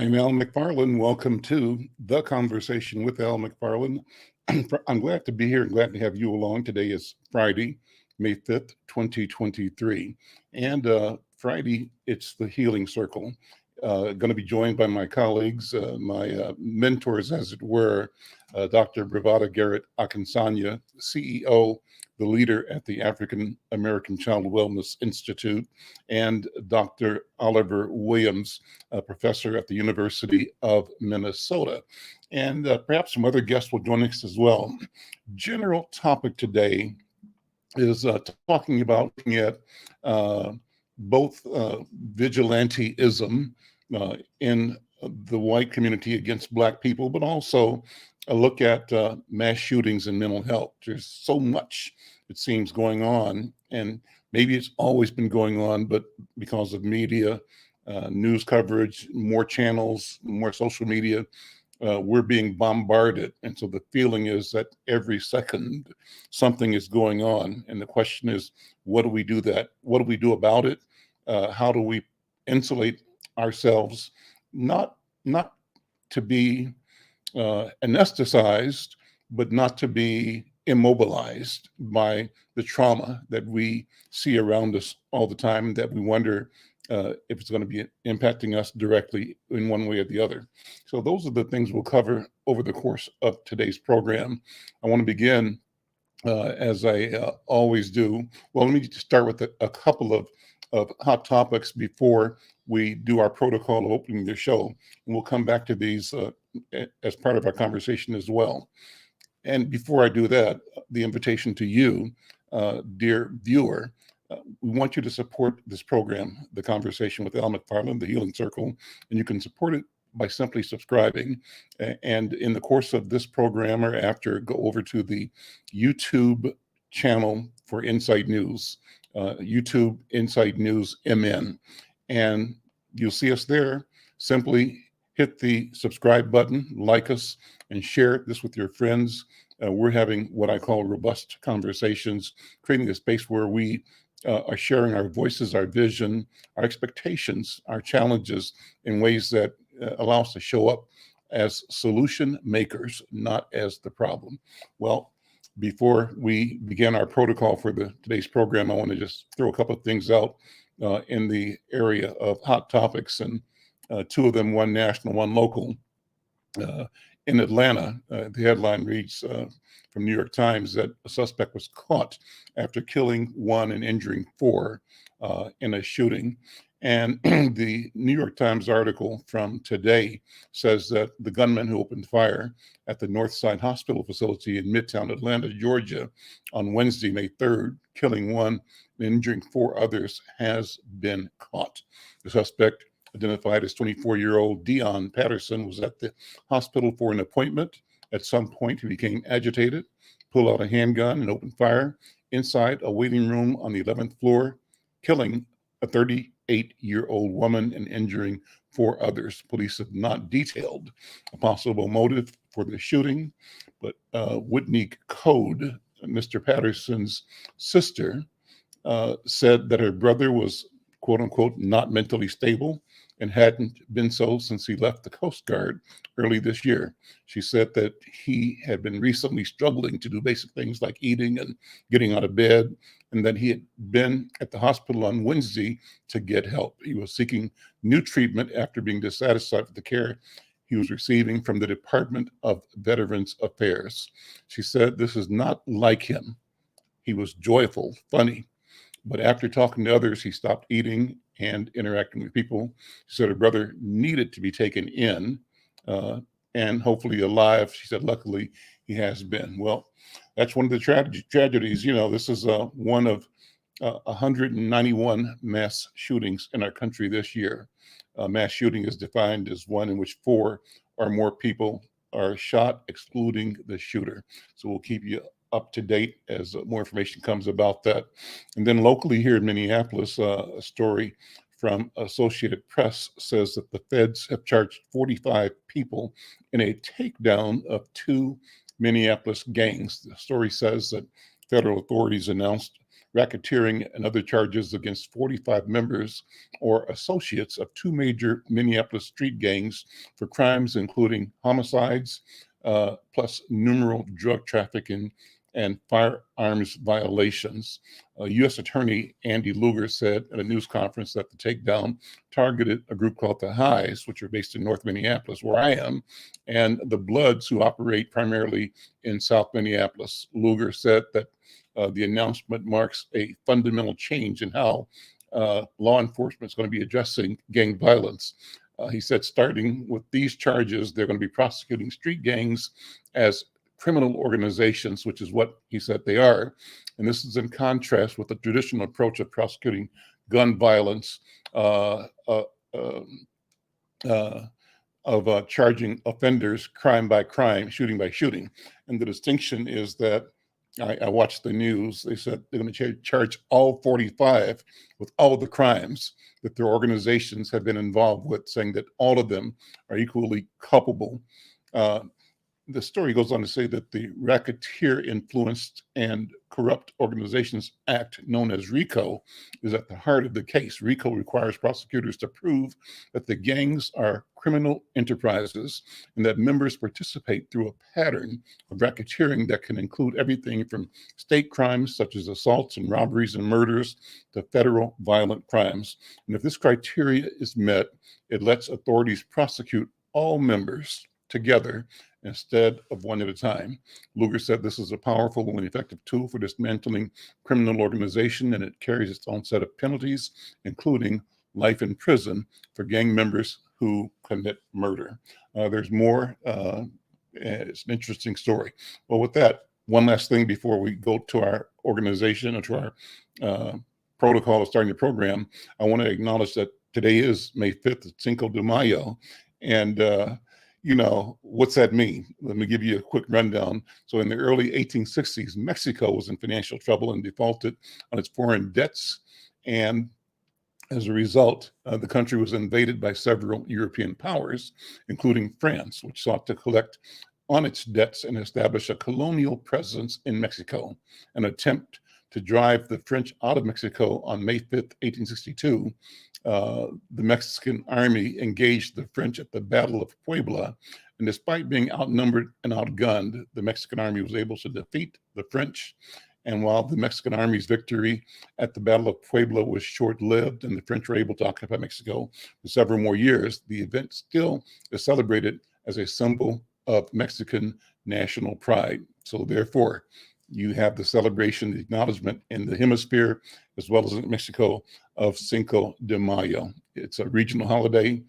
I'm Al McFarlane. Welcome to The Conversation with Al McFarlane. I'm glad to be here and glad to have you along. Today is Friday, May 5th, 2023. And Friday, it's the Healing Circle. Going to be joined by my colleagues, my mentors, as it were, Dr. Bravada Garrett-Akinsanya, CEO, the leader at the African American Child Wellness Institute, and Dr. Oliver Williams, a professor at the University of Minnesota. And perhaps some other guests will join us as well. General topic today is talking about looking at both vigilantism in the white community against Black people, but also a look at mass shootings and mental health. There's so much, it seems, going on, and maybe it's always been going on, but because of media, news coverage, more channels, more social media, we're being bombarded. And so the feeling is that every second something is going on. And the question is, what do we do about it? How do we insulate ourselves, not to be anesthetized, but not to be immobilized by the trauma that we see around us all the time, that we wonder if it's going to be impacting us directly in one way or the other. So those are the things we'll cover over the course of today's program. I want to begin, as I always do. Well, let me just start with a couple of hot topics before we do our protocol of opening the show. And we'll come back to these as part of our conversation as well. And before I do that, the invitation to you, dear viewer, we want you to support this program, The Conversation with Al McFarlane, The Healing Circle, and you can support it by simply subscribing. And in the course of this program or after, go over to the YouTube channel for Inside News, YouTube Inside News MN, and you'll see us there. Simply hit the subscribe button, like us, and share this with your friends. We're having what I call robust conversations, creating a space where we are sharing our voices, our vision, our expectations, our challenges in ways that allow us to show up as solution makers, not as the problem. Well, before we begin our protocol for today's program, I want to just throw a couple of things out in the area of hot topics, and two of them, one national, one local. In Atlanta, the headline reads from New York Times that a suspect was caught after killing one and injuring four in a shooting. And the New York Times article from today says that the gunman who opened fire at the Northside Hospital facility in Midtown Atlanta, Georgia, on Wednesday, May 3rd, killing one and injuring four others, has been caught. The suspect, identified as 24-year-old Dion Patterson, was at the hospital for an appointment. At some point, he became agitated, pulled out a handgun and opened fire inside a waiting room on the 11th floor, killing a 38-year-old woman and injuring four others. Police have not detailed a possible motive for the shooting, but Whitney Code, Mr. Patterson's sister, said that her brother was, quote unquote, not mentally stable and hadn't been so since he left the Coast Guard early this year. She said that he had been recently struggling to do basic things like eating and getting out of bed, and that he had been at the hospital on Wednesday to get help. He was seeking new treatment after being dissatisfied with the care he was receiving from the Department of Veterans Affairs. She said this is not like him. He was joyful, funny, but after talking to others, he stopped eating and interacting with people. She said her brother needed to be taken in and hopefully alive. She said, luckily, he has been. Well, that's one of the tragedies. You know, this is one of 191 mass shootings in our country this year. Mass shooting is defined as one in which four or more people are shot, excluding the shooter. So we'll keep you up to date as more information comes about that. And then locally here in Minneapolis, a story from Associated Press says that the feds have charged 45 people in a takedown of two Minneapolis gangs. The story says that federal authorities announced racketeering, and other charges against 45 members or associates of two major Minneapolis street gangs for crimes including homicides, plus numerous drug trafficking and firearms violations. U.S. Attorney Andy Lugar said at a news conference that the takedown targeted a group called the Highs, which are based in North Minneapolis, where I am, and the Bloods, who operate primarily in South Minneapolis. Lugar said that the announcement marks a fundamental change in how law enforcement is going to be addressing gang violence. He said, starting with these charges, they're going to be prosecuting street gangs as criminal organizations, which is what he said they are. And this is in contrast with the traditional approach of prosecuting gun violence, of charging offenders crime by crime, shooting by shooting. And the distinction is that I watched the news. They said they're going to charge all 45 with all of the crimes that their organizations have been involved with, saying that all of them are equally culpable. The story goes on to say that the Racketeer Influenced and Corrupt Organizations Act, known as RICO, is at the heart of the case. RICO requires prosecutors to prove that the gangs are criminal enterprises and that members participate through a pattern of racketeering that can include everything from state crimes such as assaults and robberies and murders to federal violent crimes. And if this criteria is met, it lets authorities prosecute all members together instead of one at a time. Lugar said this is a powerful and effective tool for dismantling criminal organization, and it carries its own set of penalties, including life in prison for gang members who commit murder. There's more. It's an interesting story. Well, with that, one last thing before we go to our organization or to our protocol of starting the program, I want to acknowledge that today is May 5th, it's Cinco de Mayo, and you know, what's that mean? Let me give you a quick rundown. So in the early 1860s, Mexico was in financial trouble and defaulted on its foreign debts. And as a result, the country was invaded by several European powers, including France, which sought to collect on its debts and establish a colonial presence in Mexico. An attempt to drive the French out of Mexico on May 5th, 1862, the Mexican army engaged the French at the Battle of Puebla. And despite being outnumbered and outgunned, the Mexican army was able to defeat the French. And while the Mexican army's victory at the Battle of Puebla was short-lived and the French were able to occupy Mexico for several more years, the event still is celebrated as a symbol of Mexican national pride. So therefore, you have the celebration, the acknowledgement in the hemisphere, as well as in Mexico, of Cinco de Mayo. It's a regional holiday,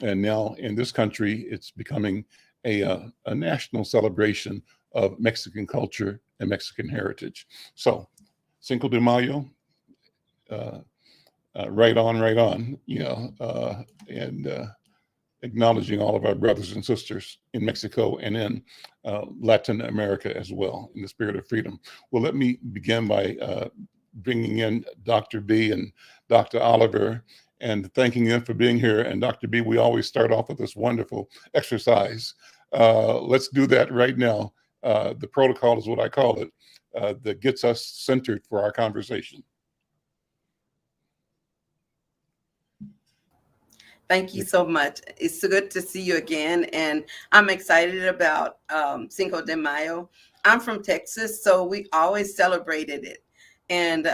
and now in this country, it's becoming a national celebration of Mexican culture and Mexican heritage. So, Cinco de Mayo, right on, you know, and acknowledging all of our brothers and sisters in Mexico and in Latin America as well, in the spirit of freedom. Well, let me begin by bringing in Dr. B and Dr. Oliver and thanking them for being here. And Dr. B, we always start off with this wonderful exercise. Let's do that right now. The protocol is what I call it, that gets us centered for our conversation. Thank you so much. It's so good to see you again. And I'm excited about Cinco de Mayo. I'm from Texas, so we always celebrated it. And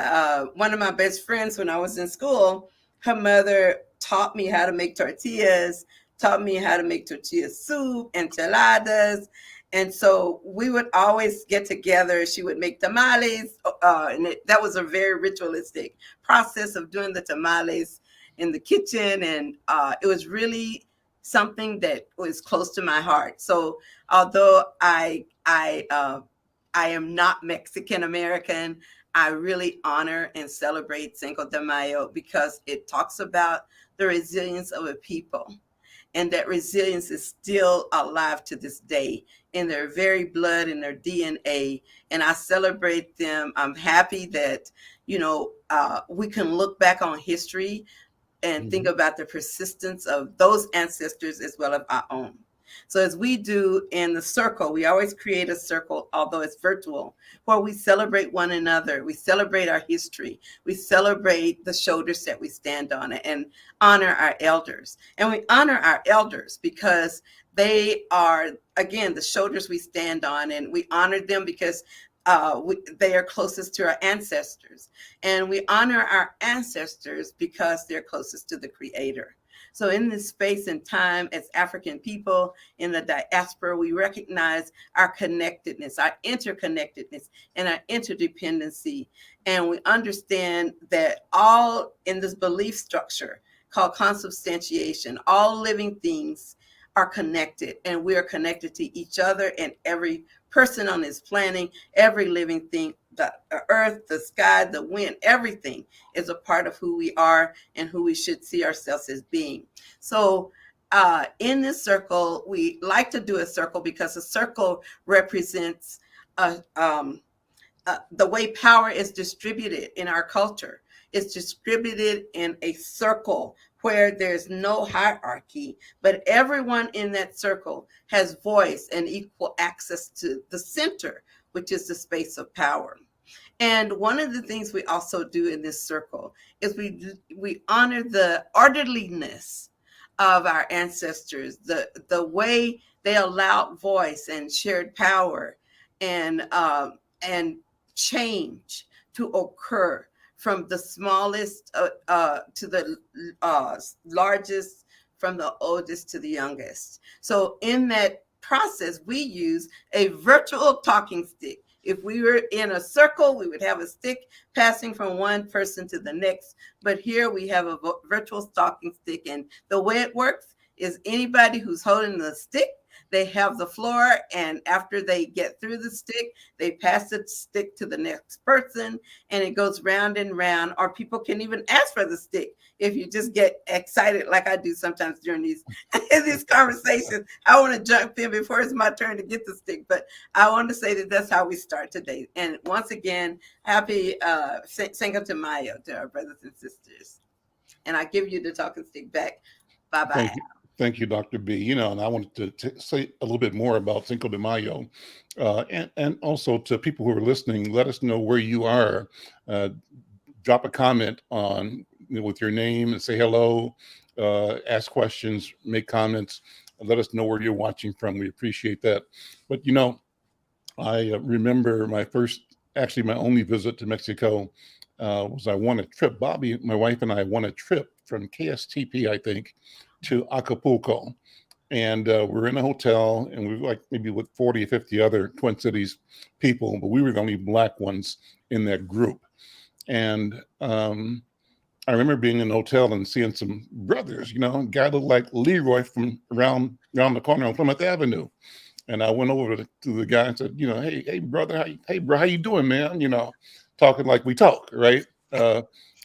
one of my best friends when I was in school, her mother taught me how to make tortillas, taught me how to make tortilla soup, enchiladas. And so we would always get together. She would make tamales. And that was a very ritualistic process of doing the tamales in the kitchen, and it was really something that was close to my heart. So although I am not Mexican American, I really honor and celebrate Cinco de Mayo because it talks about the resilience of a people, and that resilience is still alive to this day in their very blood, in their DNA. And I celebrate them. I'm happy that, you know, we can look back on history and think about the persistence of those ancestors as well as our own. So as we do in the circle, we always create a circle, although it's virtual, where we celebrate one another. We celebrate our history. We celebrate the shoulders that we stand on and honor our elders. And we honor our elders because they are, again, the shoulders we stand on, and we honor them because they are closest to our ancestors. And we honor our ancestors because they're closest to the Creator. So in this space and time, as African people in the diaspora, we recognize our connectedness, our interconnectedness, and our interdependency. And we understand that all in this belief structure called consubstantiation, all living things are connected, and we are connected to each other and every person on this planet, every living thing, the earth, the sky, the wind, everything is a part of who we are and who we should see ourselves as being. So in this circle, we like to do a circle because a circle represents the way power is distributed in our culture. It's distributed in a circle where there's no hierarchy, but everyone in that circle has voice and equal access to the center, which is the space of power. And one of the things we also do in this circle is we honor the orderliness of our ancestors, the way they allowed voice and shared power and change to occur from the smallest to the largest, from the oldest to the youngest. So in that process, we use a virtual talking stick. If we were in a circle, we would have a stick passing from one person to the next. But here we have a virtual talking stick. And the way it works is anybody who's holding the stick, they have the floor, and after they get through the stick, they pass the stick to the next person, and it goes round and round. Or people can even ask for the stick if you just get excited, like I do sometimes during these conversations. I want to jump in before it's my turn to get the stick, but I want to say that that's how we start today. And once again, happy Cinco de Mayo to our brothers and sisters. And I give you the talking stick back. Bye-bye. Thank you, Dr. B. And I wanted to say a little bit more about Cinco de Mayo, and also to people who are listening, let us know where you are. Drop a comment on with your name and say hello, ask questions, make comments, let us know where you're watching from. We appreciate that. But I remember my only visit to Mexico was I won a trip. Bobby, my wife, and I won a trip from KSTP, I think, to Acapulco. And we're in a hotel, and we were like maybe with 40 or 50 other Twin Cities people, but we were the only Black ones in that group. And I remember being in the hotel and seeing some brothers, a guy looked like Leroy from around the corner on Plymouth Avenue. And I went over to the guy and said, hey, brother, hey, bro, how you doing, man? Talking like we talk, right?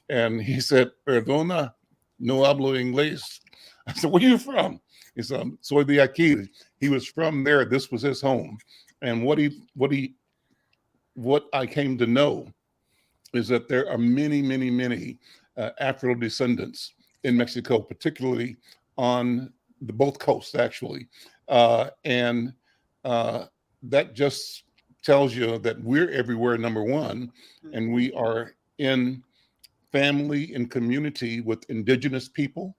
And he said, Perdona, no hablo inglés. I said, where are you from? He said, soy de aquí. He was from there. This was his home. And what I came to know is that there are many, many, many Afro descendants in Mexico, particularly on both coasts, actually. And that just tells you that we're everywhere, number one, and we are in family and community with indigenous people.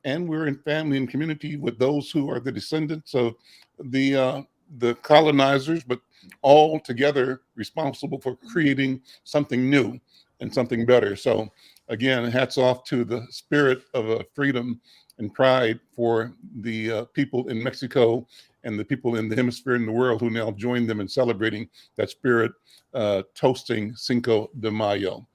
And we're in family and community with those who are the descendants of the colonizers, but all together responsible for creating something new and something better. So again, hats off to the spirit of freedom and pride for the people in Mexico and the people in the hemisphere in the world who now join them in celebrating that spirit, toasting Cinco de Mayo.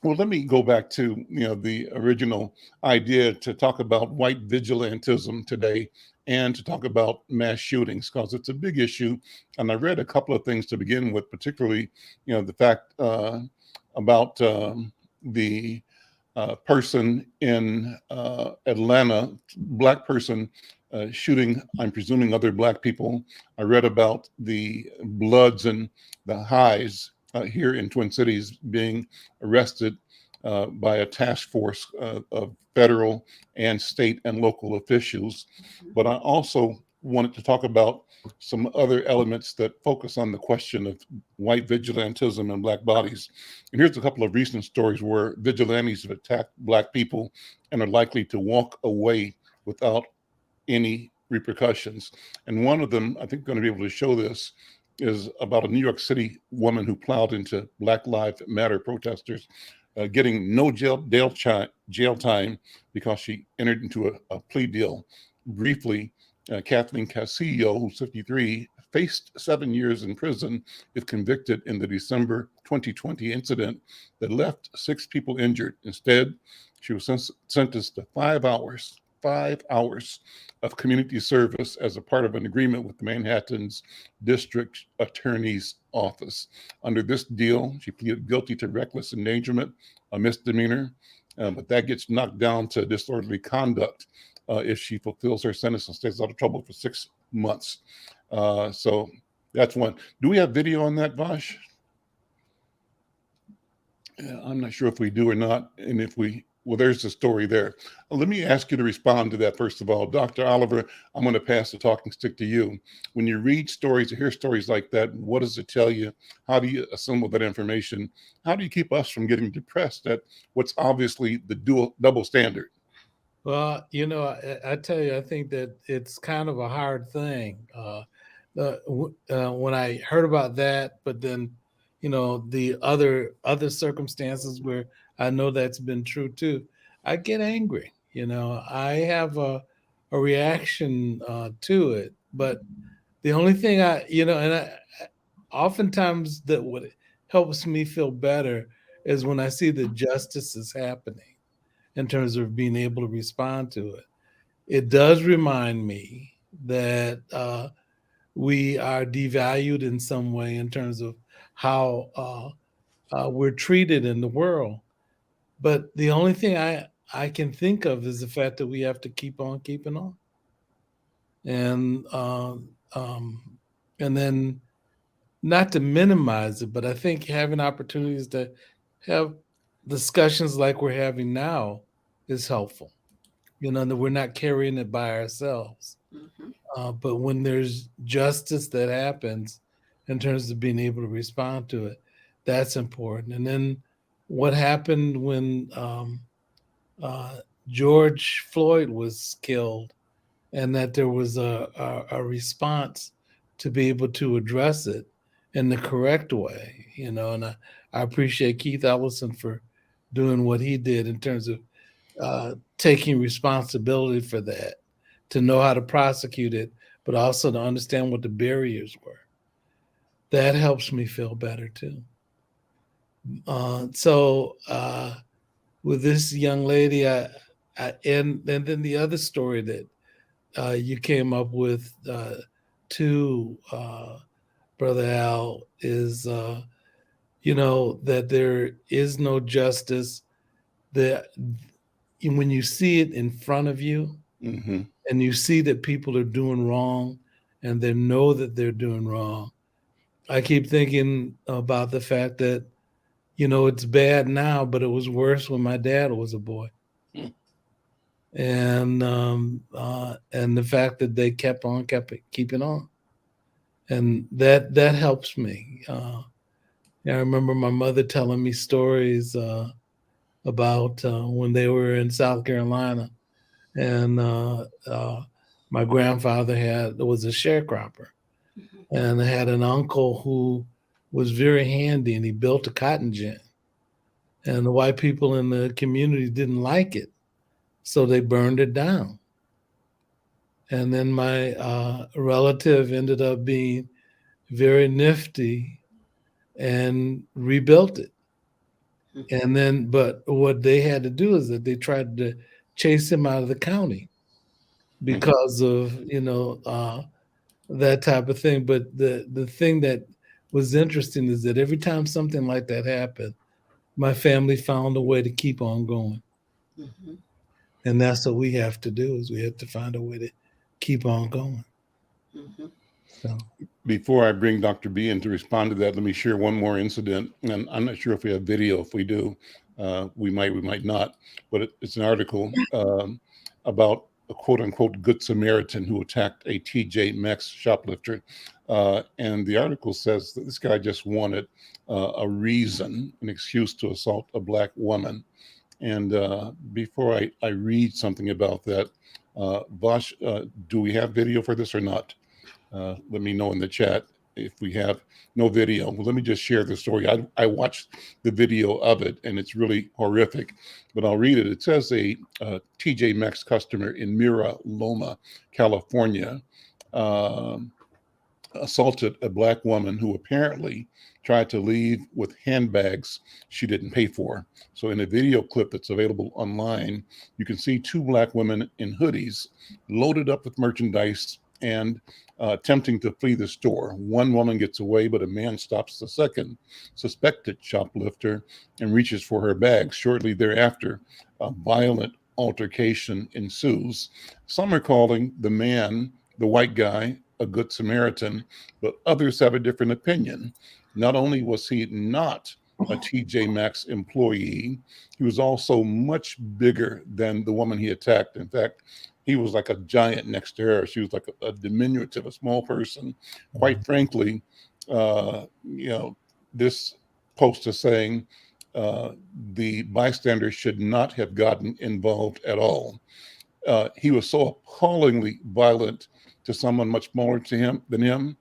Well, let me go back to the original idea to talk about white vigilantism today and to talk about mass shootings, because it's a big issue. And I read a couple of things to begin with, particularly the fact about the person in Atlanta, Black person shooting, I'm presuming, other Black people. I read about the Bloods and the Highs here in Twin Cities being arrested by a task force of federal and state and local officials. But I also wanted to talk about some other elements that focus on the question of white vigilantism and Black bodies. And here's a couple of recent stories where vigilantes have attacked Black people and are likely to walk away without any repercussions. And one of them, I think, going to be able to show this, is about a New York City woman who plowed into Black Lives Matter protesters, getting no jail time because she entered into a plea deal. Briefly, Kathleen Casillo, who's 53, faced 7 years in prison if convicted in the December 2020 incident that left 6 people injured. Instead, she was sentenced to 5 hours of community service as a part of an agreement with Manhattan's district attorney's office. Under this deal, she pleaded guilty to reckless endangerment, a misdemeanor, but that gets knocked down to disorderly conduct if she fulfills her sentence and stays out of trouble for 6 months. So that's one. Do we have video on that, Vash? I'm not sure if we do or not. And if we, well, there's the story there. Let me ask you to respond to that, first of all. Dr. Oliver, I'm going to pass the talking stick to you. When you read stories or hear stories like that, what does it tell you? How do you assemble that information? How do you keep us from getting depressed at what's obviously the double standard? Well, I tell you, I think that it's kind of a hard thing. When I heard about that, but then, the other circumstances where I know that's been true too, I get angry. I have a reaction to it. But the only thing oftentimes that what helps me feel better is when I see that justice is happening in terms of being able to respond to it. It does remind me that we are devalued in some way in terms of how we're treated in the world. But the only thing I can think of is the fact that we have to keep on keeping on. And then not to minimize it, but I think having opportunities to have discussions like we're having now is helpful. That we're not carrying it by ourselves. Mm-hmm. But when there's justice that happens in terms of being able to respond to it, that's important. And then what happened when George Floyd was killed, and that there was a response to be able to address it in the correct way, and I appreciate Keith Ellison for doing what he did in terms of taking responsibility for that, to know how to prosecute it, but also to understand what the barriers were. That helps me feel better too. So with this young lady, and then the other story that you came up with too, Brother Al, is that there is no justice. That when you see it in front of you, Mm-hmm. and you see that people are doing wrong, and they know that they're doing wrong, I keep thinking about the fact that it's bad now, but it was worse when my dad was a boy. And the fact that they kept keeping on, and that helps me. I remember my mother telling me stories about when they were in South Carolina, and my grandfather was a sharecropper, and had an uncle who was very handy, and he built a cotton gin, and the white people in the community didn't like it, so they burned it down. And then my relative ended up being very nifty and rebuilt it. And then, but what they had to do is that they tried to chase him out of the county because of, that type of thing. But the thing that was interesting is that every time something like that happened, my family found a way to keep on going. Mm-hmm. And that's what we have to do, is we have to find a way to keep on going. Mm-hmm. So Before I bring Dr. B in to respond to that, let me share one more incident. And I'm not sure if we have video. If we do, we might not. But it's an article about a quote unquote good Samaritan who attacked a TJ Maxx shoplifter. And the article says that this guy just wanted a reason, an excuse to assault a Black woman. And before I read something about that, Vosh, do we have video for this or not? Let me know in the chat if we have no video. Well, let me just share the story. I watched the video of it, and it's really horrific, but I'll read it. It says a TJ Maxx customer in Mira Loma, California, assaulted a Black woman who apparently tried to leave with handbags she didn't pay for. So in a video clip that's available online, you can see two Black women in hoodies loaded up with merchandise and attempting to flee the store. One woman gets away, but a man stops the second suspected shoplifter and reaches for her bag. Shortly thereafter, a violent altercation ensues. Some are calling the man, the white guy, a good Samaritan, but others have a different opinion. Not only was he not a TJ Maxx employee, he was also much bigger than the woman he attacked. In fact, he was like a giant next to her. She was like a diminutive, a small person. Quite frankly, this post is saying the bystander should not have gotten involved at all. He was so appallingly violent to someone much smaller than him,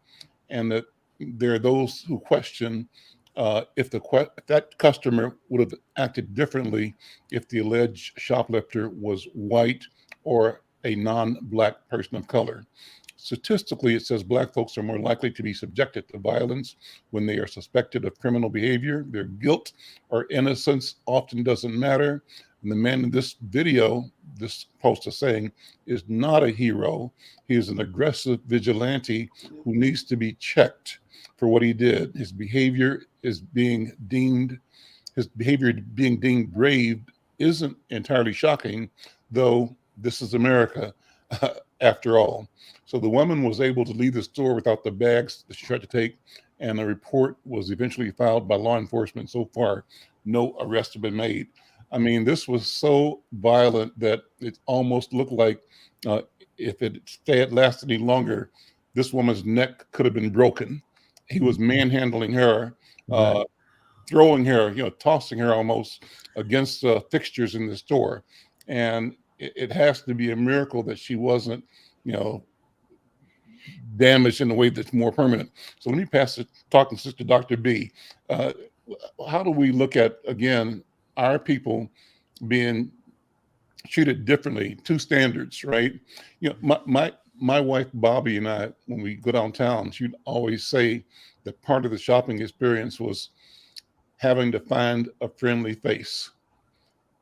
and that there are those who question if that customer would have acted differently if the alleged shoplifter was white or a non-Black person of color. Statistically, it says Black folks are more likely to be subjected to violence when they are suspected of criminal behavior. Their guilt or innocence often doesn't matter. And the man in this video, this post is saying, is not a hero. He is an aggressive vigilante who needs to be checked for what he did. His behavior being deemed brave isn't entirely shocking, though this is America after all. So the woman was able to leave the store without the bags that she tried to take, and a report was eventually filed by law enforcement. So far, no arrests have been made. I mean, this was so violent that it almost looked like if it had lasted any longer, this woman's neck could have been broken. He was manhandling her, throwing her, tossing her almost against fixtures in the store. And it has to be a miracle that she wasn't, damaged in a way that's more permanent. So let me pass it, talking to Dr. B. How do we look at, again, our people being treated differently, two standards, right? My wife, Bobby, and I, when we go downtown, she'd always say that part of the shopping experience was having to find a friendly face.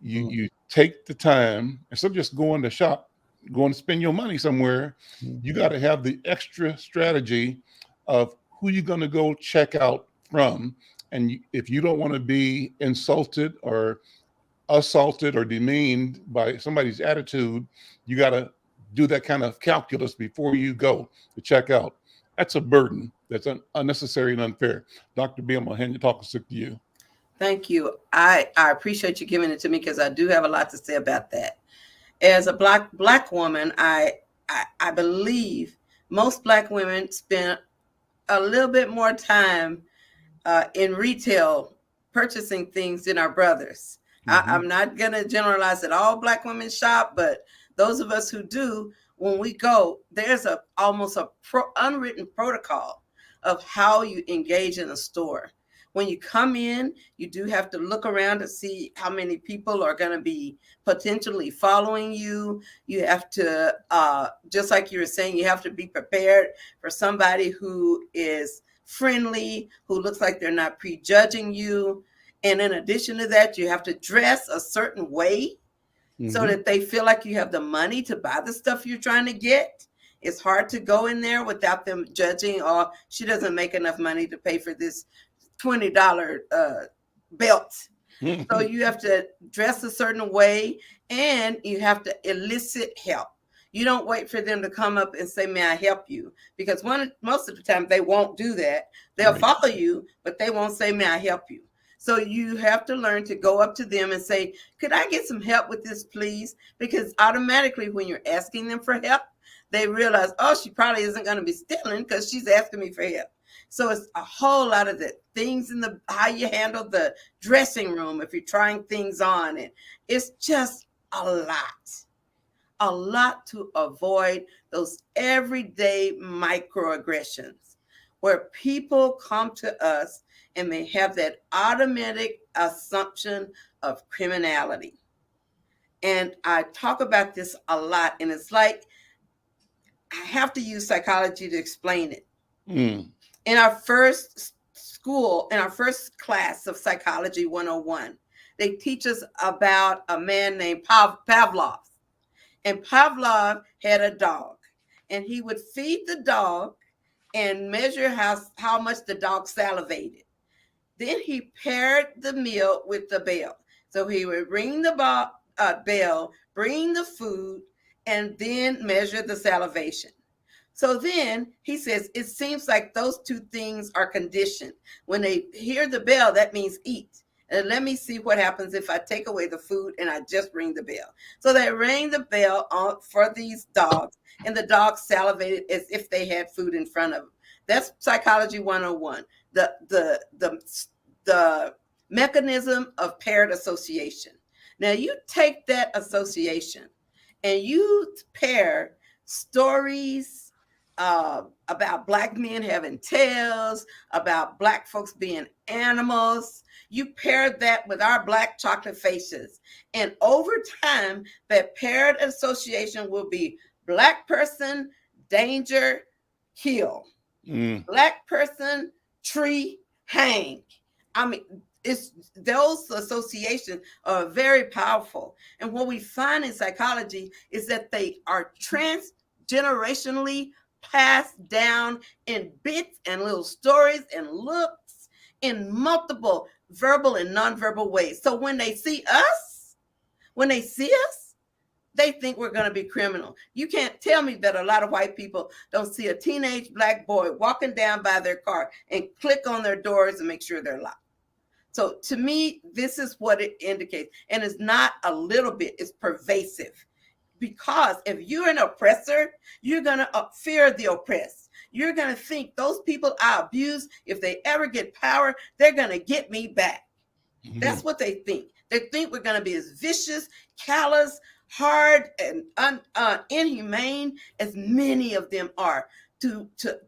You take the time, instead of just going to shop, going to spend your money somewhere, you got to have the extra strategy of who you're going to go check out from. And if you don't want to be insulted or assaulted or demeaned by somebody's attitude, you got to do that kind of calculus before you go to check out. That's a burden. That's unnecessary and unfair. Dr. B, I'm going to hand the talking stick to you. Thank you. I appreciate you giving it to me because I do have a lot to say about that. As a black woman, I believe most Black women spend a little bit more time in retail purchasing things than our brothers. Mm-hmm. I'm not going to generalize that all Black women shop, but those of us who do, when we go, there's almost a unwritten protocol of how you engage in a store. When you come in, you do have to look around to see how many people are going to be potentially following you. You have to, just like you were saying, you have to be prepared for somebody who is friendly, who looks like they're not prejudging you. And in addition to that, you have to dress a certain way so that they feel like you have the money to buy the stuff you're trying to get. It's hard to go in there without them judging, or she doesn't make enough money to pay for this $20 belt. So you have to dress a certain way, and you have to elicit help. You don't wait for them to come up and say, may I help you? Because most of the time they won't do that. They'll follow you, but they won't say, may I help you? So you have to learn to go up to them and say, could I get some help with this, please? Because automatically when you're asking them for help, they realize, oh, she probably isn't going to be stealing because she's asking me for help. So it's a whole lot of the things in how you handle the dressing room if you're trying things on. And it's just a lot to avoid those everyday microaggressions where people come to us and they have that automatic assumption of criminality. And I talk about this a lot, and it's like I have to use psychology to explain it. In our first class of Psychology 101, they teach us about a man named Pavlov. And Pavlov had a dog, and he would feed the dog and measure how much the dog salivated. Then he paired the meal with the bell. So he would ring the bell, bring the food, and then measure the salivation. So then he says, it seems like those two things are conditioned. When they hear the bell, that means eat. And let me see what happens if I take away the food and I just ring the bell. So they rang the bell for these dogs, and the dogs salivated as if they had food in front of them. That's Psychology 101. The mechanism of paired association. Now you take that association and you pair stories about Black men having tails, about Black folks being animals. You pair that with our Black chocolate faces. And over time, that paired association will be Black person, danger, kill. Black person, tree, hang. I mean, those associations are very powerful. And what we find in psychology is that they are transgenerationally passed down in bits and little stories and looks in multiple verbal and nonverbal ways. So when they see us, they think we're going to be criminal. You can't tell me that a lot of white people don't see a teenage Black boy walking down by their car and click on their doors and make sure they're locked. So to me, this is what it indicates. And it's not a little bit, it's pervasive. Because if you're an oppressor, you're going to fear the oppressed. You're going to think those people I abuse, if they ever get power, they're going to get me back. That's what they think. They think we're going to be as vicious, callous, hard, and inhumane as many of them are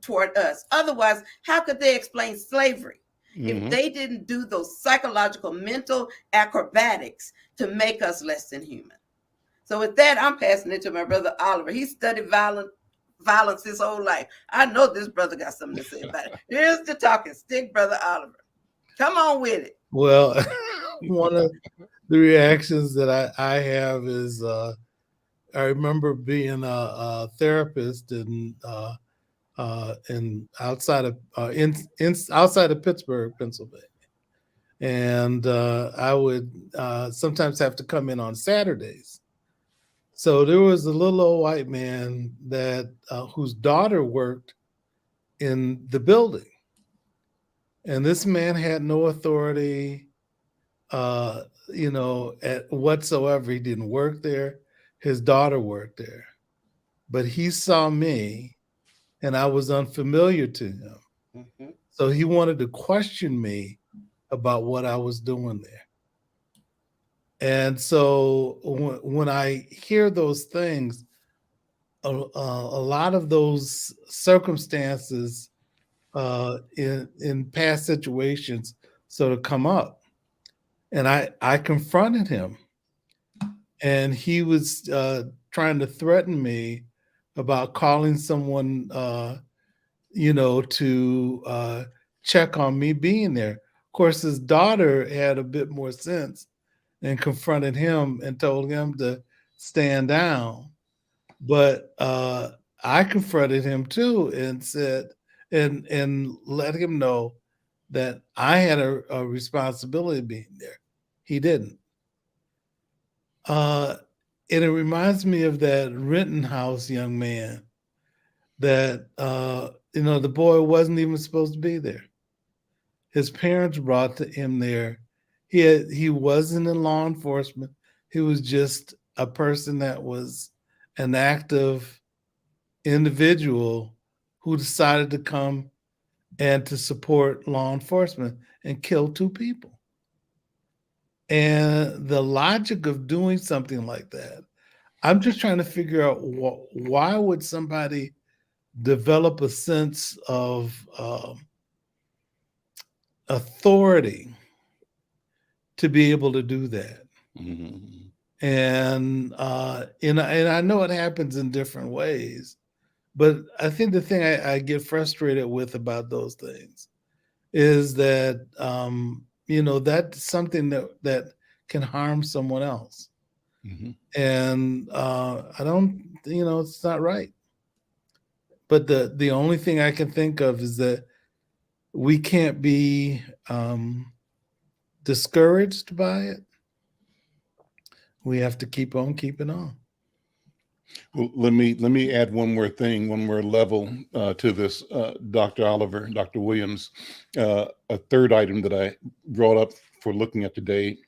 toward us. Otherwise, how could they explain slavery if they didn't do those psychological, mental acrobatics to make us less than human? So with that, I'm passing it to my brother Oliver. He studied violence his whole life. I know this brother got something to say about it. Here's the talking stick, brother Oliver. Come on with it. Well, one of the reactions that I have is I remember being a therapist outside of Pittsburgh, Pennsylvania, and I would sometimes have to come in on Saturdays. So there was a little old white man that whose daughter worked in the building, and this man had no authority, whatsoever. He didn't work there. His daughter worked there, but he saw me, and I was unfamiliar to him. So he wanted to question me about what I was doing there. And so when I hear those things, a lot of those circumstances in past situations sort of come up. And I confronted him, and he was trying to threaten me about calling someone, to check on me being there. Of course, his daughter had a bit more sense and confronted him and told him to stand down. But I confronted him too and said, and let him know that I had a responsibility being there. He didn't. it reminds me of that Rittenhouse young man that, the boy wasn't even supposed to be there. His parents brought him there. He wasn't in law enforcement. He was just a person that was an active individual who decided to come and to support law enforcement and kill 2 people. And the logic of doing something like that, I'm just trying to figure out why would somebody develop a sense of authority to be able to do that. Mm-hmm. And I know it happens in different ways, but I think the thing I get frustrated with about those things is that that's something that can harm someone else. Mm-hmm. And I don't, it's not right. But the only thing I can think of is that we can't be discouraged by it. We have to keep on keeping on. Well, let me add one more thing, one more level to this, Dr. Oliver, Dr. Williams. A third item that I brought up for looking at today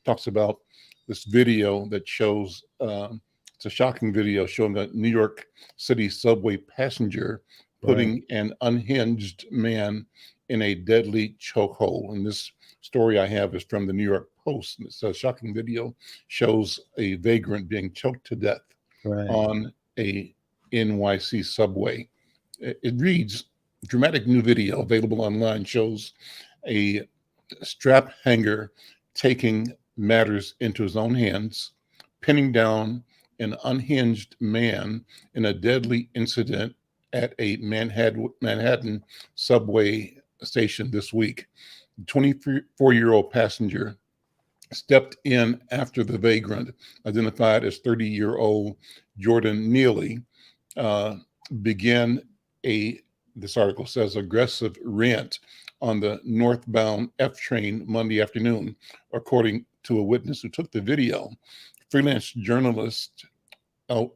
talks about this video that shows, it's a shocking video showing a New York City subway passenger putting an unhinged man in a deadly chokehold. And this story I have is from the New York Post. It's a shocking video, shows a vagrant being choked to death on a NYC subway. It reads, dramatic new video available online shows a strap hanger taking matters into his own hands, pinning down an unhinged man in a deadly incident at a Manhattan subway station this week. The 24-year-old passenger stepped in after the vagrant, identified as 30-year-old Jordan Neely, began this article says, aggressive rant on the northbound F train Monday afternoon, according to a witness who took the video. Freelance journalist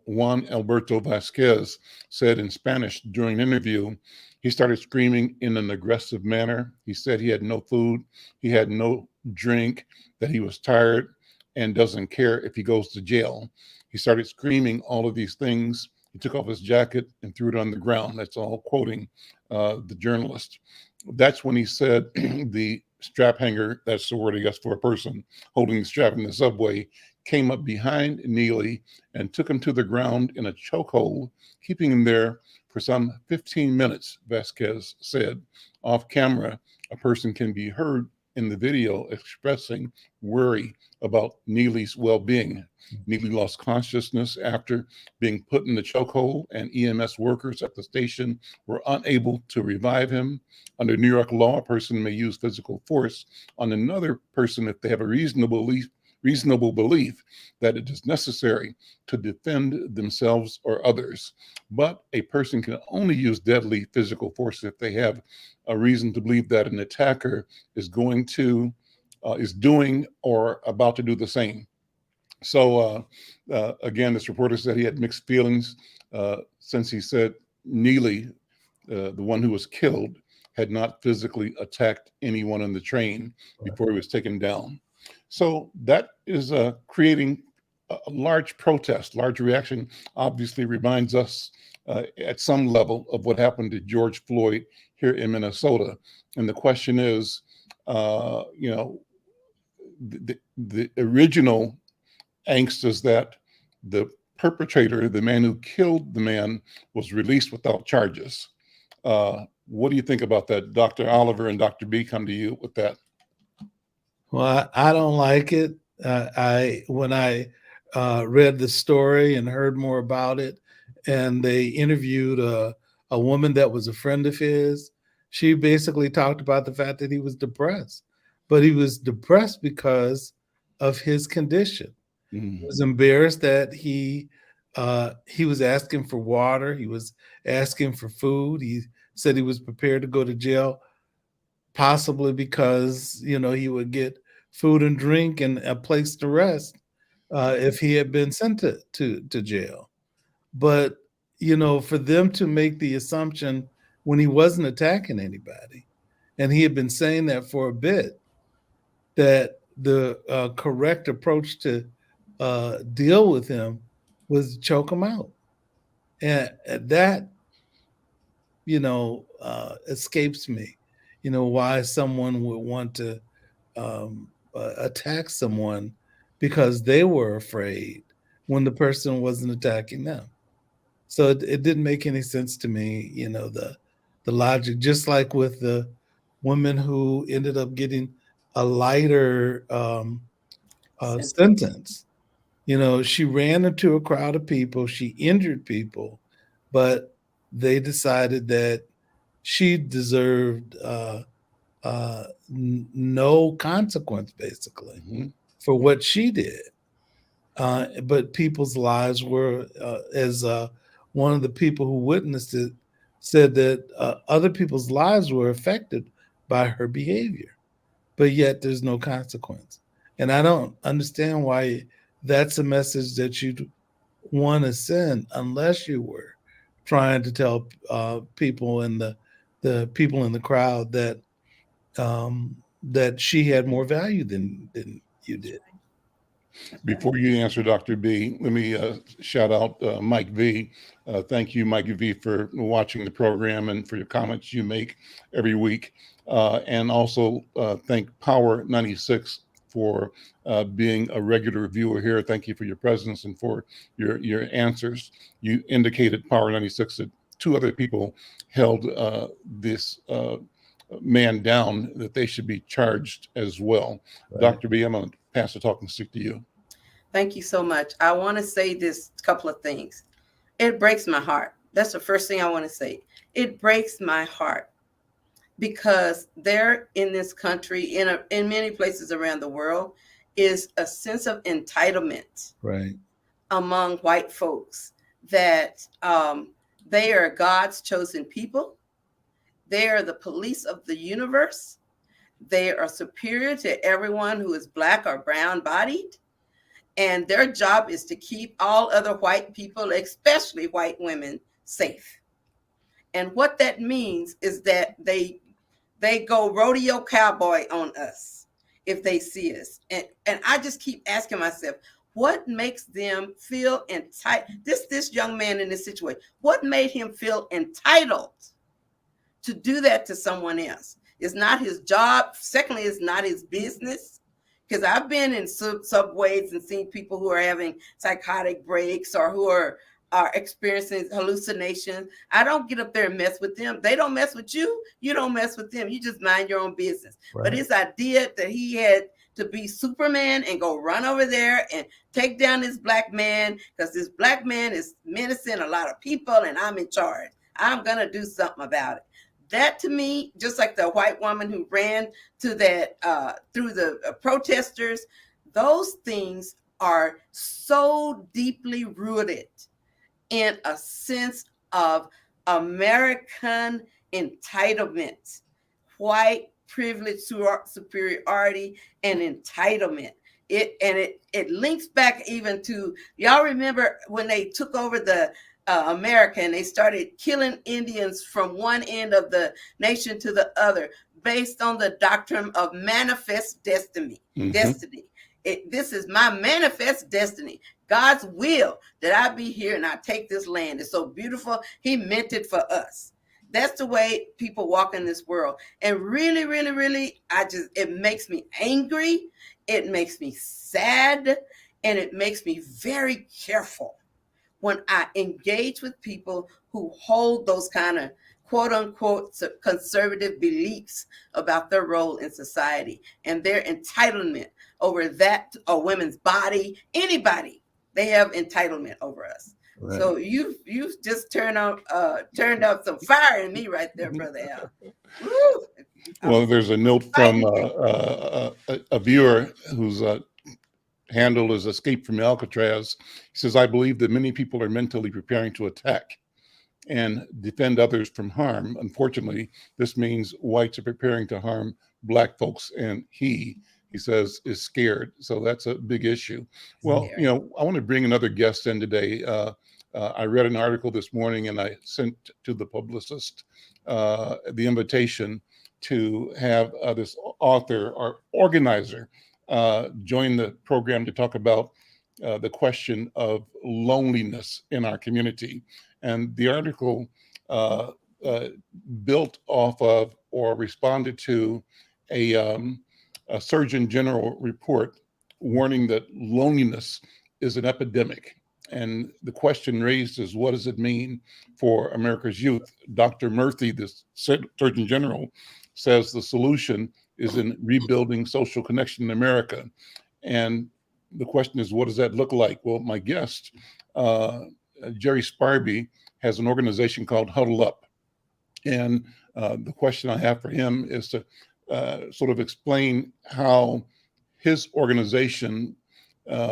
Juan Alberto Vasquez said in Spanish during an interview, he started screaming in an aggressive manner. He said he had no food, he had no drink, that he was tired and doesn't care if he goes to jail. He started screaming all of these things. He took off his jacket and threw it on the ground. That's all quoting the journalist. That's when he said the strap hanger, that's the word I guess for a person holding the strap in the subway, came up behind Neely and took him to the ground in a chokehold, keeping him there for some 15 minutes, Vasquez said. Off camera, a person can be heard in the video expressing worry about Neely's well-being. Neely lost consciousness after being put in the chokehold, and EMS workers at the station were unable to revive him. Under New York law, a person may use physical force on another person if they have a reasonable belief that it is necessary to defend themselves or others. But a person can only use deadly physical force if they have a reason to believe that an attacker is doing or about to do the same. So again, this reporter said he had mixed feelings since he said Neely, the one who was killed, had not physically attacked anyone on the train before he was taken down. So that is creating a large protest, large reaction. Obviously reminds us at some level of what happened to George Floyd here in Minnesota. And the question is, the original angst is that the perpetrator, the man who killed the man, was released without charges. What do you think about that? Dr. Oliver and Dr. B, come to you with that. Well, I don't like it. When I read the story and heard more about it, and they interviewed a woman that was a friend of his, she basically talked about the fact that he was depressed, but he was depressed because of his condition. Mm-hmm. He was embarrassed that he was asking for water. He was asking for food. He said he was prepared to go to jail, possibly because, he would get food and drink and a place to rest. if he had been sent to jail. But, for them to make the assumption when he wasn't attacking anybody, and he had been saying that for a bit, that the correct approach to deal with him was choke him out. And that, escapes me, why someone would want to attack someone because they were afraid when the person wasn't attacking them. So it didn't make any sense to me, the logic, just like with the woman who ended up getting a lighter sentence. She ran into a crowd of people, she injured people, but they decided that she deserved no consequence, basically, for what she did. But people's lives were, as one of the people who witnessed it said, that other people's lives were affected by her behavior, but yet there's no consequence. And I don't understand why that's a message that you'd want to send unless you were trying to tell people in the people in the crowd that that she had more value than you did. Before you answer, Dr. B, let me shout out Mike V. Thank you, Mike V, for watching the program and for your comments you make every week. And also thank Power 96 for being a regular viewer here. Thank you for your presence and for your answers. You indicated, Power 96, that two other people held this man down, that they should be charged as well. Right. Dr. B, I'm going to pass the talking stick to you. Thank you so much. I want to say this couple of things. It breaks my heart. That's the first thing I want to say. It breaks my heart because there in this country, in many places around the world, is a sense of entitlement, right, among white folks that they are God's chosen people. They are the police of the universe. They are superior to everyone who is Black or brown bodied. And their job is to keep all other white people, especially white women, safe. And what that means is that they go rodeo cowboy on us if they see us. And I just keep asking myself, what makes them feel entitled? This young man in this situation, what made him feel entitled to do that to someone else? It's not his job. Secondly, it's not his business. Because I've been in subways and seen people who are having psychotic breaks or who are experiencing hallucinations. I don't get up there and mess with them. They don't mess with you. You don't mess with them. You just mind your own business. Right. But his idea that he had to be Superman and go run over there and take down this Black man because this Black man is menacing a lot of people and I'm in charge. I'm going to do something about it. That to me, just like the white woman who ran to that through the protesters, those things are so deeply rooted in a sense of American entitlement, white privilege, superiority, and entitlement. It links back even to, y'all remember when they took over the America and they started killing Indians from one end of the nation to the other based on the doctrine of manifest destiny. This is my manifest destiny, God's will that I be here and I take this land. It's so beautiful. He meant it for us. That's the way people walk in this world. And really, really, really, it makes me angry. It makes me sad. And it makes me very careful when I engage with people who hold those kind of quote unquote conservative beliefs about their role in society and their entitlement over that, a women's body, anybody, they have entitlement over us. Right. So you've just turned up some fire in me right there, Brother Al. Well, there's a note from a viewer who's handle is Escape from Alcatraz. He says, I believe that many people are mentally preparing to attack and defend others from harm. Unfortunately, this means whites are preparing to harm Black folks, and he he says, is scared. So that's a big issue. Well, I want to bring another guest in today. I read an article this morning and I sent to the publicist the invitation to have this author or organizer join the program to talk about the question of loneliness in our community. And the article built off of or responded to a Surgeon General report warning that loneliness is an epidemic. And the question raised is, what does it mean for America's youth? Dr. Murthy, the Surgeon General, says the solution is in rebuilding social connection in America. And the question is, what does that look like? Well, my guest, Jerry Sparby, has an organization called Huddle Up. And the question I have for him is to sort of explain how his organization,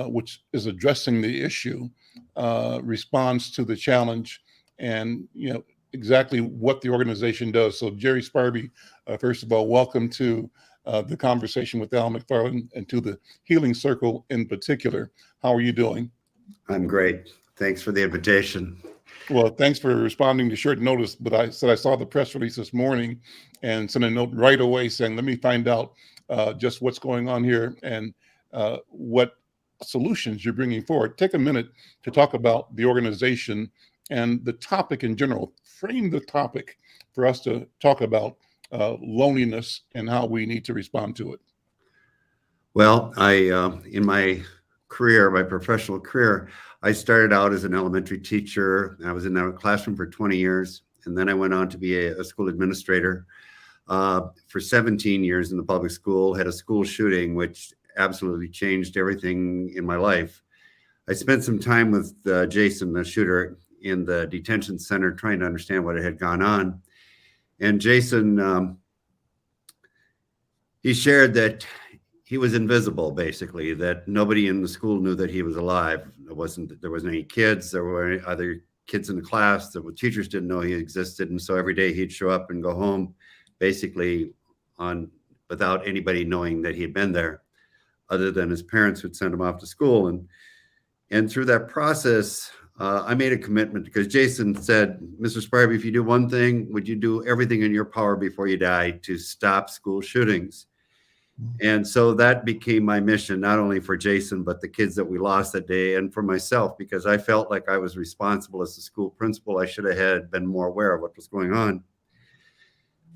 which is addressing the issue, responds to the challenge, and exactly what the organization does. So Jerry Sparby, first of all, welcome to the conversation with Al McFarlane and to the Healing Circle in particular. How are you doing? I'm great. Thanks for the invitation. Well, thanks for responding to short notice, but I said I saw the press release this morning and sent a note right away saying, let me find out just what's going on here and what solutions you're bringing forward. Take a minute to talk about the organization and the topic in general. Frame the topic for us to talk about loneliness and how we need to respond to it. Well, in my career, my professional career, I started out as an elementary teacher. I was in a classroom for 20 years, and then I went on to be a school administrator for 17 years in the public school. Had a school shooting, which absolutely changed everything in my life. I spent some time with Jason, the shooter, in the detention center, trying to understand what had gone on. And Jason, he shared that he was invisible, basically, that nobody in the school knew that he was alive. There wasn't any kids. There were other kids in the class. The teachers didn't know he existed. And so every day he'd show up and go home, basically without anybody knowing that he had been there, other than his parents would send him off to school. And through that process, I made a commitment, because Jason said, Mr. Sparby, if you do one thing, would you do everything in your power before you die to stop school shootings? And so that became my mission, not only for Jason, but the kids that we lost that day, and for myself, because I felt like I was responsible as the school principal. I should have been more aware of what was going on.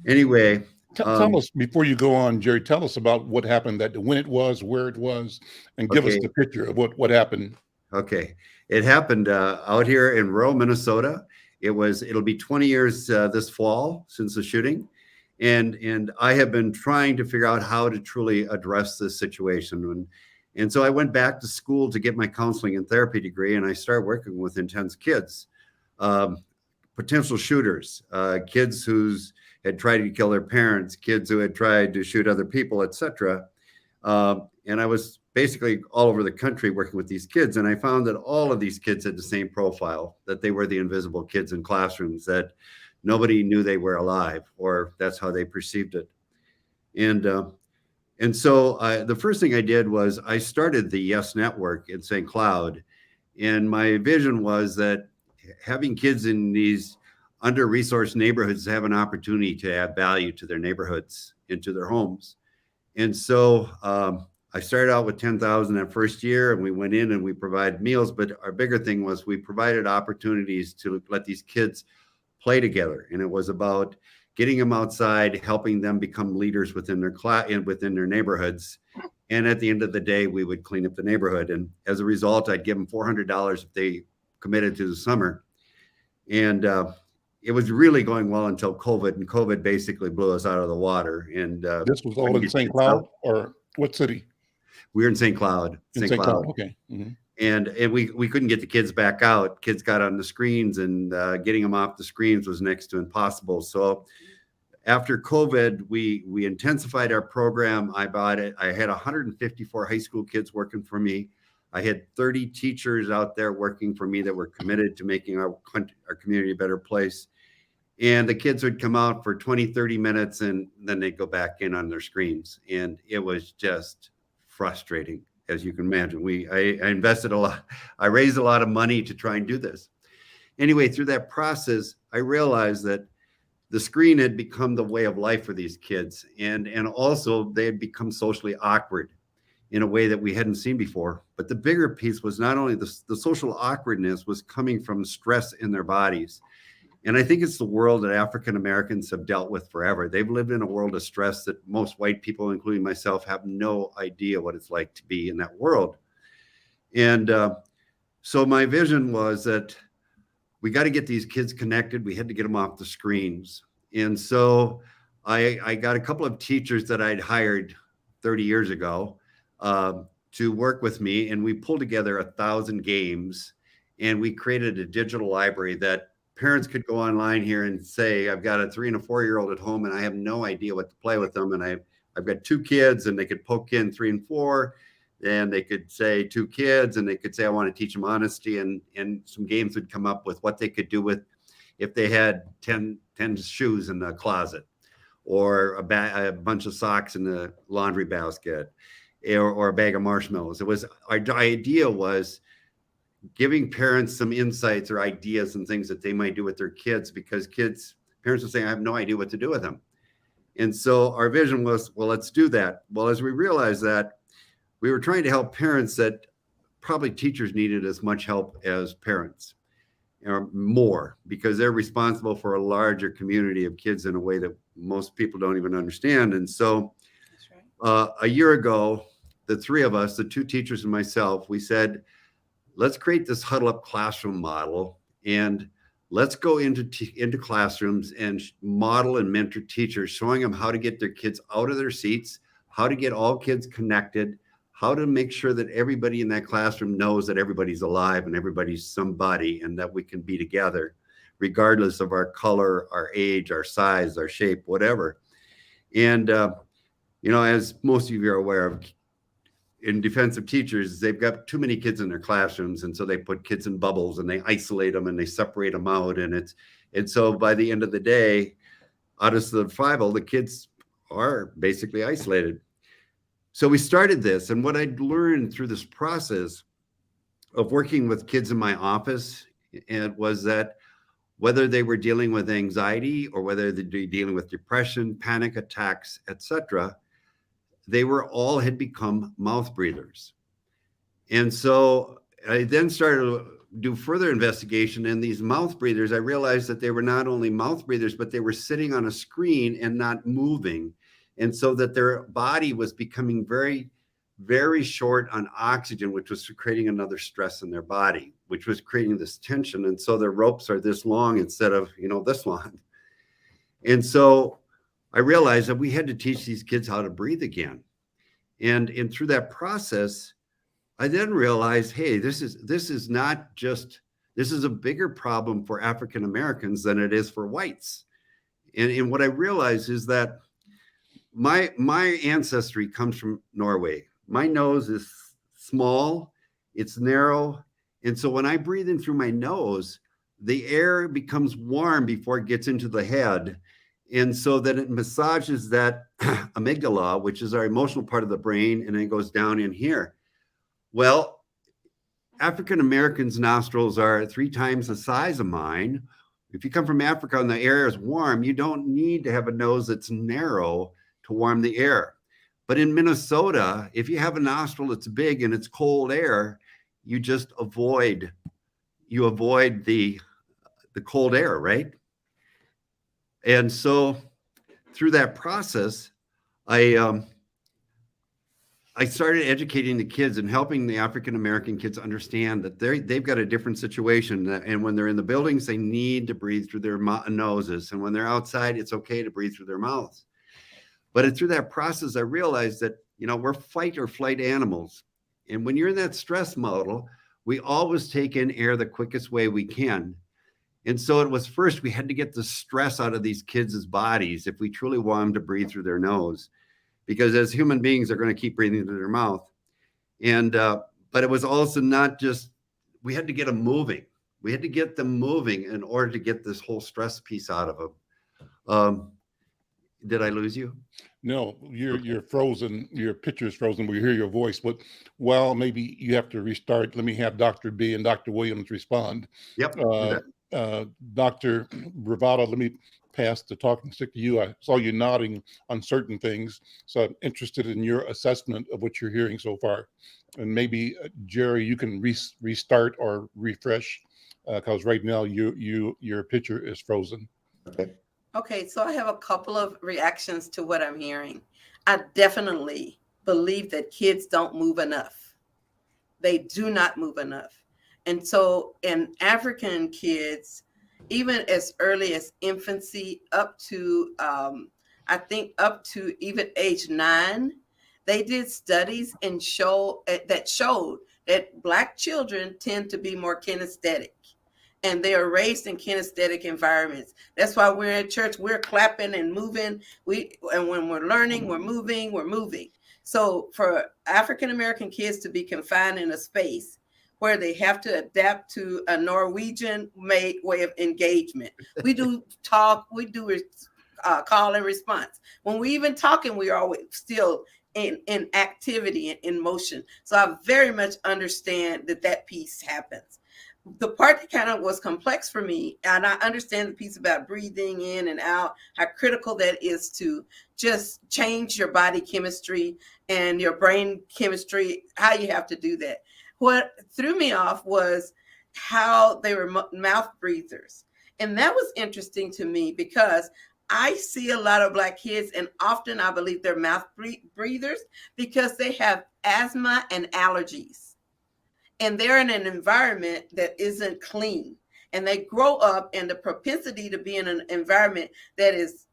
Anyway. Tell us, before you go on, Jerry, tell us about what happened, when it was, where it was, and give us the picture of what happened. Okay. It happened out here in rural Minnesota. It'll be 20 years this fall since the shooting. And I have been trying to figure out how to truly address this situation. And so I went back to school to get my counseling and therapy degree, and I started working with intense kids, potential shooters, kids who had tried to kill their parents, kids who had tried to shoot other people, etc. And I was basically all over the country working with these kids. And I found that all of these kids had the same profile, that they were the invisible kids in classrooms, that nobody knew they were alive, or that's how they perceived it. And so the first thing I did was I started the Yes Network in St. Cloud. And my vision was that having kids in these under-resourced neighborhoods have an opportunity to add value to their neighborhoods, into their homes. And so I started out with 10,000 that first year, and we went in and we provided meals. But our bigger thing was we provided opportunities to let these kids play together. And it was about getting them outside, helping them become leaders within their class and within their neighborhoods. And at the end of the day, we would clean up the neighborhood. And as a result, I'd give them $400 if they committed to the summer. And it was really going well until COVID, and COVID basically blew us out of the water. And this was all in St. Cloud, or what city? We were in St. Cloud. In St. Cloud, okay. Mm-hmm. And we couldn't get the kids back out. Kids got on the screens, and getting them off the screens was next to impossible. So after COVID, we intensified our program. I had 154 high school kids working for me. I had 30 teachers out there working for me that were committed to making our community a better place. And the kids would come out for 20, 30 minutes, and then they'd go back in on their screens. And it was just frustrating, as you can imagine. I invested a lot. I raised a lot of money to try and do this. Anyway, through that process, I realized that the screen had become the way of life for these kids. And also they had become socially awkward in a way that we hadn't seen before. But the bigger piece was not only the social awkwardness was coming from stress in their bodies. And I think it's the world that African Americans have dealt with forever. They've lived in a world of stress that most white people, including myself, have no idea what it's like to be in that world. And so my vision was that we got to get these kids connected. We had to get them off the screens. And so I got a couple of teachers that I'd hired 30 years ago to work with me. And we pulled together 1,000 games, and we created a digital library that parents could go online here and say, I've got a 3 and a 4-year-old at home, and I have no idea what to play with them. And I've got 2 kids, and they could poke in 3 and 4, and they could say 2 kids, and they could say, I want to teach them honesty. And some games would come up with what they could do with if they had 10 shoes in the closet, or a bunch of socks in the laundry basket, or a bag of marshmallows. Our idea was giving parents some insights or ideas and things that they might do with their kids, because parents are saying, I have no idea what to do with them. And so our vision was, well, let's do that. Well, as we realized that, we were trying to help parents that probably teachers needed as much help as parents, or more, because they're responsible for a larger community of kids in a way that most people don't even understand. And so a year ago, the 3 of us, the 2 teachers and myself, we said, let's create this huddle up classroom model, and let's go into classrooms and model and mentor teachers, showing them how to get their kids out of their seats, how to get all kids connected, how to make sure that everybody in that classroom knows that everybody's alive and everybody's somebody, and that we can be together regardless of our color, our age, our size, our shape, whatever. And, as most of you are aware of, in defense of teachers, they've got too many kids in their classrooms. And so they put kids in bubbles, and they isolate them, and they separate them out. And so by the end of the day, out of the 5, the kids are basically isolated. So we started this. And what I'd learned through this process of working with kids in my office, and was that whether they were dealing with anxiety, or whether they're dealing with depression, panic attacks, etc., they all had become mouth breathers. And so I then started to do further investigation. And these mouth breathers, I realized that they were not only mouth breathers, but they were sitting on a screen and not moving. And so that their body was becoming very, very short on oxygen, which was creating another stress in their body, which was creating this tension. And so their ropes are this long instead of, this long. And so I realized that we had to teach these kids how to breathe again. And through that process, I then realized, hey, this is a bigger problem for African Americans than it is for whites. And what I realized is that my ancestry comes from Norway. My nose is small, it's narrow. And so when I breathe in through my nose, the air becomes warm before it gets into the head. And so that it massages that amygdala, which is our emotional part of the brain, and then it goes down in here. Well, African Americans' nostrils are 3 times the size of mine. If you come from Africa and the air is warm, you don't need to have a nose that's narrow to warm the air. But in Minnesota, if you have a nostril that's big and it's cold air, you just avoid the cold air, right? And so through that process, I started educating the kids and helping the African-American kids understand that they've got a different situation. And when they're in the buildings, they need to breathe through their noses. And when they're outside, it's okay to breathe through their mouths. But through that process, I realized that, we're fight or flight animals. And when you're in that stress model, we always take in air the quickest way we can. And so it was first, we had to get the stress out of these kids' bodies if we truly want them to breathe through their nose, because as human beings, they're going to keep breathing through their mouth. And, but it was also not just, we had to get them moving. We had to get them moving in order to get this whole stress piece out of them. Did I lose you? No, you're frozen. Your picture is frozen. We hear your voice, but well, maybe you have to restart. Let me have Dr. B and Dr. Williams respond. Yep. Dr. Bravada, let me pass the talking stick to you. I saw you nodding on certain things, so I'm interested in your assessment of what you're hearing so far. And maybe Jerry, you can restart or refresh, because right now your picture is frozen. Okay. Okay, so I have a couple of reactions to what I'm hearing. I definitely believe that kids don't move enough. They do not move enough. And so in African kids, even as early as infancy up to, I think up to even age 9, they did studies and showed that Black children tend to be more kinesthetic. And they are raised in kinesthetic environments. That's why we're in church, we're clapping and moving. And when we're learning, we're moving. So for African-American kids to be confined in a space where they have to adapt to a Norwegian-made way of engagement. We do talk, we do call and response. When we even talking, we are always still in activity and in motion. So I very much understand that piece happens. The part that kind of was complex for me, and I understand the piece about breathing in and out, how critical that is to just change your body chemistry and your brain chemistry, how you have to do that. What threw me off was how they were mouth breathers. And that was interesting to me because I see a lot of Black kids, and often I believe they're mouth breathers because they have asthma and allergies. And they're in an environment that isn't clean. And they grow up, and the propensity to be in an environment that is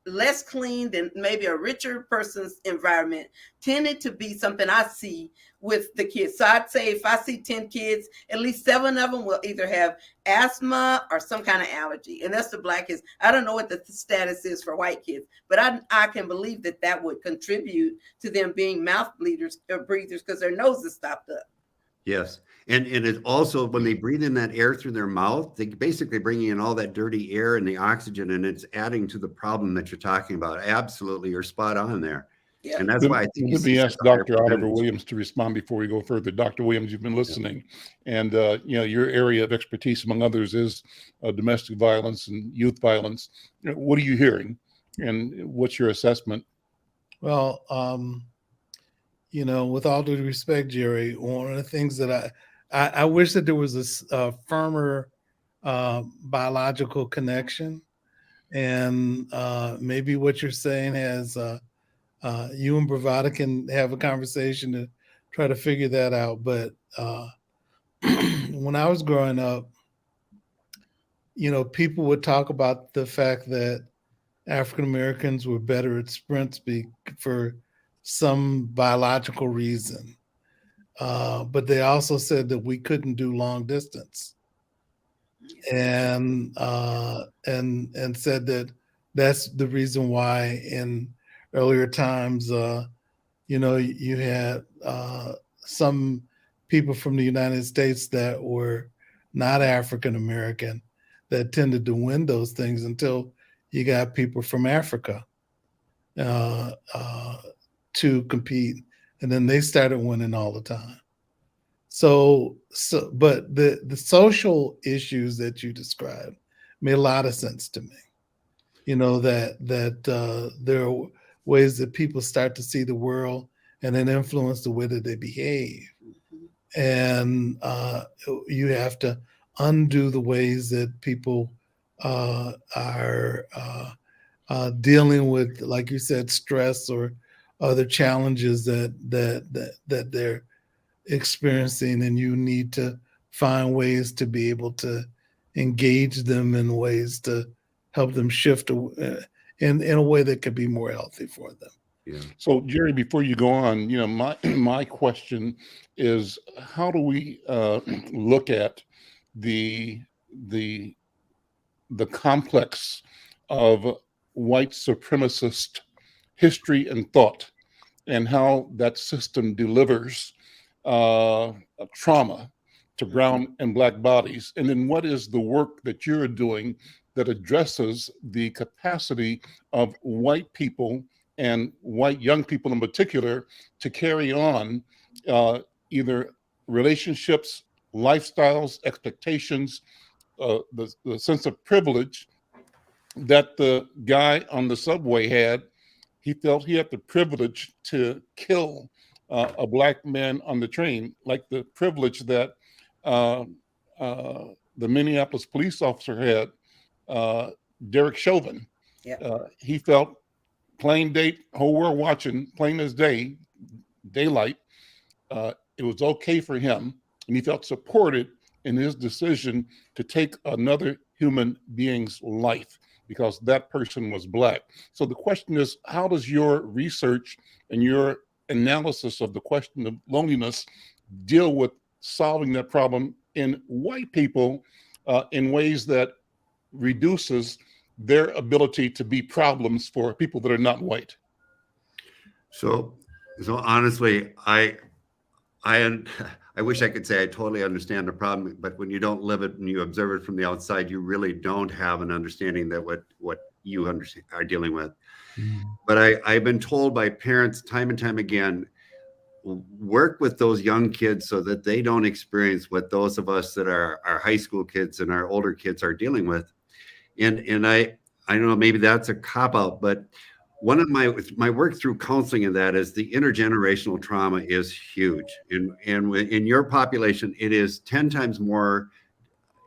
less clean than maybe a richer person's environment tended to be something I see with the kids. So I'd say if I see 10 kids, at least 7 of them will either have asthma or some kind of allergy. And that's the Black kids. I don't know what the status is for white kids, but I can believe that would contribute to them being mouth breathers because their nose is stopped up. Yes. And it also, when they breathe in that air through their mouth, they basically bring in all that dirty air and the oxygen, and it's adding to the problem that you're talking about. Absolutely. You're spot on there. Yeah. And that's why I think let me ask Dr. Oliver Williams to respond before we go further. Dr. Williams, you've been listening, and your area of expertise, among others, is domestic violence and youth violence. What are you hearing, and what's your assessment? Well, with all due respect, Jerry, one of the things that I wish that there was a firmer biological connection, and maybe what you're saying has you and Bravada can have a conversation to try to figure that out. But when I was growing up, people would talk about the fact that African Americans were better at sprint speed for some biological reason. But they also said that we couldn't do long distance, and said that that's the reason why in earlier times, you had some people from the United States that were not African American that tended to win those things until you got people from Africa to compete, and then they started winning all the time. So but the social issues that you described made a lot of sense to me. That there are ways that people start to see the world and then influence the way that they behave, and you have to undo the ways that people are dealing with, like you said, stress or other challenges that they're experiencing, and you need to find ways to be able to engage them in ways to help them shift in a way that could be more healthy for them. Yeah. So Jerry, before you go on, my question is, how do we look at the complex of white supremacist history and thought, and how that system delivers trauma to brown and black bodies? And then what is the work that you're doing that addresses the capacity of white people and white young people in particular to carry on either relationships, lifestyles, expectations, the sense of privilege that the guy on the subway had? He felt he had the privilege to kill a black man on the train, like the privilege that the Minneapolis police officer had, Derek Chauvin. Yeah. He felt plain date, whole world watching, plain as day, daylight. It was okay for him, and he felt supported in his decision to take another human being's life because that person was black. So the question is, how does your research and your analysis of the question of loneliness deal with solving that problem in white people in ways that reduces their ability to be problems for people that are not white? So honestly, I wish I could say I totally understand the problem, but when you don't live it and you observe it from the outside, you really don't have an understanding that what you are dealing with. But I've been told by parents time and time again, work with those young kids so that they don't experience what those of us that are our high school kids and our older kids are dealing with. And I don't know, maybe that's a cop-out, but one of my work through counseling in that is the intergenerational trauma is huge. And in your population, it is 10 times more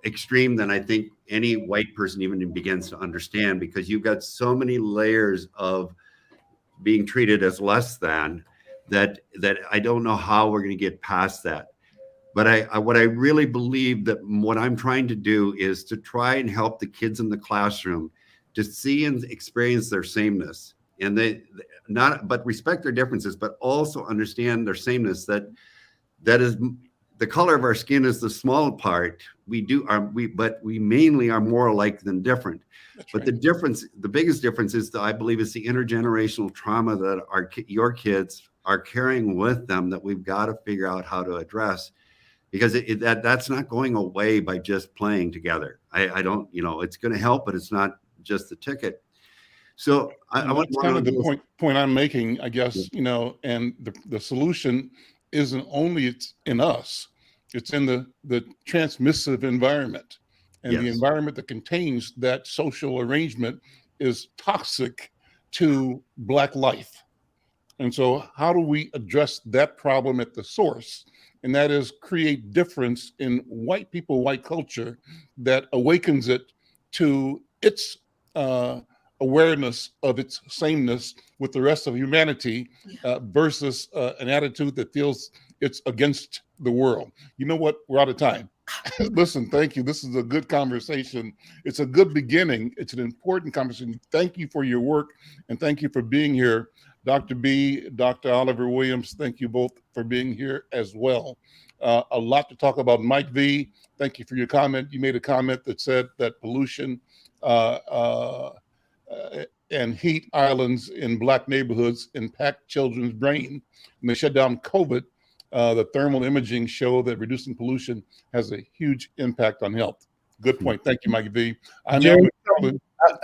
extreme than I think any white person even begins to understand, because you've got so many layers of being treated as less than that I don't know how we're going to get past that. But what I really believe that what I'm trying to do is to try and help the kids in the classroom to see and experience their sameness, and but respect their differences, but also understand their sameness. That is the color of our skin is the small part. But we mainly are more alike than different. That's but right. The biggest difference is I believe is the intergenerational trauma that your kids are carrying with them that we've got to figure out how to address, because that's not going away by just playing together. I don't, it's going to help, but it's not just the ticket. So that's kind of the point I'm making, I guess, and the solution isn't only it's in us, it's in the transmissive environment, and the environment that contains that social arrangement is toxic to Black life. And so how do we address that problem at the source? And that is create difference in white people, white culture that awakens it to its awareness of its sameness with the rest of humanity versus an attitude that feels it's against the world. You know what? We're out of time. Listen, thank you. This is a good conversation. It's a good beginning. It's an important conversation. Thank you for your work, and thank you for being here. Dr. B, Dr. Oliver Williams, thank you both for being here as well. A lot to talk about. Mike V, thank you for your comment. You made a comment that said that pollution and heat islands in Black neighborhoods impact children's brain. When they shut down COVID, the thermal imaging show that reducing pollution has a huge impact on health. Good point. Thank you, Mike V. Jerry,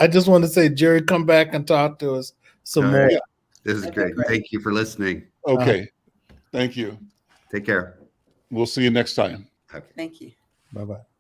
I just want to say, Jerry, come back and talk to us some more. Yeah. This is great. Thank you for listening. Okay. Thank you. Take care. We'll see you next time. Okay. Thank you. Bye-bye.